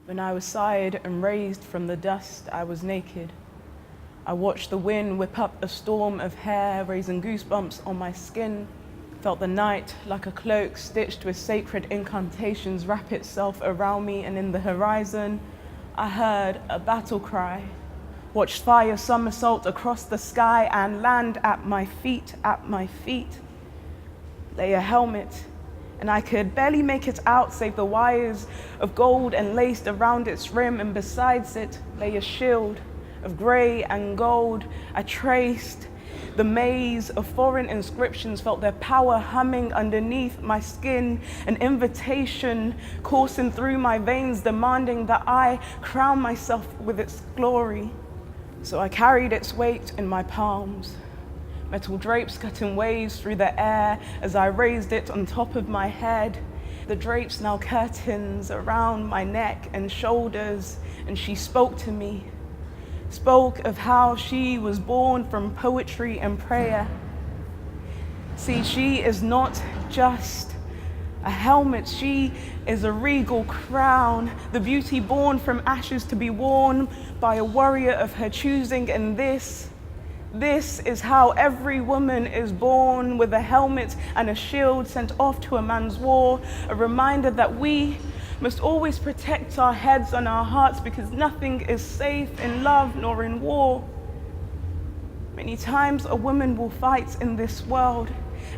When I was sired and raised from the dust, I was naked. I watched the wind whip up a storm of hair, raising goosebumps on my skin. Felt the night, like a cloak stitched with sacred incantations, wrap itself around me, and in the horizon, I heard a battle cry. Watched fire somersault across the sky and land at my feet, Lay a helmet, and I could barely make it out, save the wires of gold and laced around its rim, and besides it lay a shield of grey and gold. I traced the maze of foreign inscriptions, felt their power humming underneath my skin, an invitation coursing through my veins, demanding that I crown myself with its glory. So I carried its weight in my palms, metal drapes cutting waves through the air as I raised it on top of my head. The drapes now curtains around my neck and shoulders, and she spoke to me, spoke of how she was born from poetry and prayer. See, she is not just a helmet, she is a regal crown, the beauty born from ashes to be worn by a warrior of her choosing. And this is how every woman is born, with a helmet and a shield sent off to a man's war, a reminder that we must always protect our heads and our hearts, because nothing is safe in love nor in war. Many times a woman will fight in this world,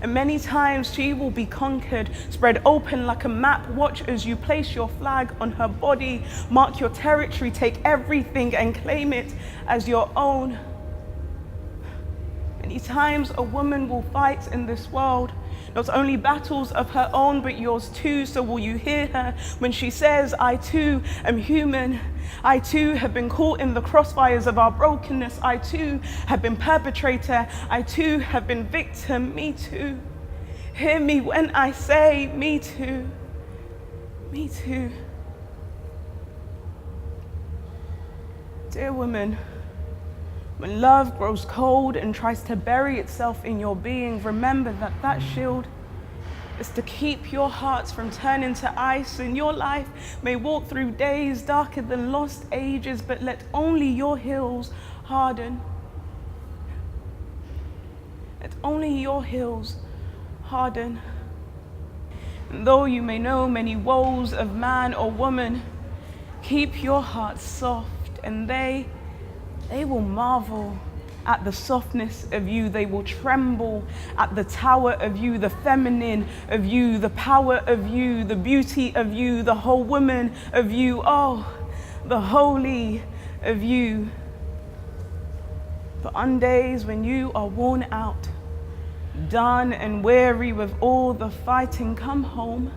and many times she will be conquered. Spread open like a map, watch as you place your flag on her body, mark your territory, take everything and claim it as your own. Many times a woman will fight in this world, not only battles of her own, but yours too. So will you hear her when she says, I too am human. I too have been caught in the crossfires of our brokenness. I too have been perpetrator. I too have been victim. Me too. Hear me when I say, me too. Me too. Dear woman, when love grows cold and tries to bury itself in your being, remember that that shield is to keep your hearts from turning to ice. And your life may walk through days darker than lost ages, but let only your hills harden. Let only your hills harden. And though you may know many woes of man or woman, keep your heart soft, and they will marvel at the softness of you. They will tremble at the tower of you, the feminine of you, the power of you, the beauty of you, the whole woman of you. Oh, the holy of you. But on days when you are worn out, done and weary with all the fighting, come home.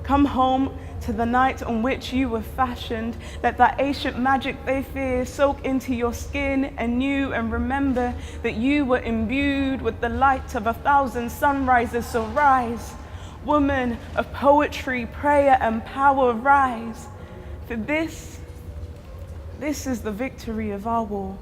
Come home to the night on which you were fashioned. Let that ancient magic they fear soak into your skin anew, and remember that you were imbued with the light of 1,000 sunrises. So rise, woman of poetry, prayer, and power, rise. For this is the victory of our war.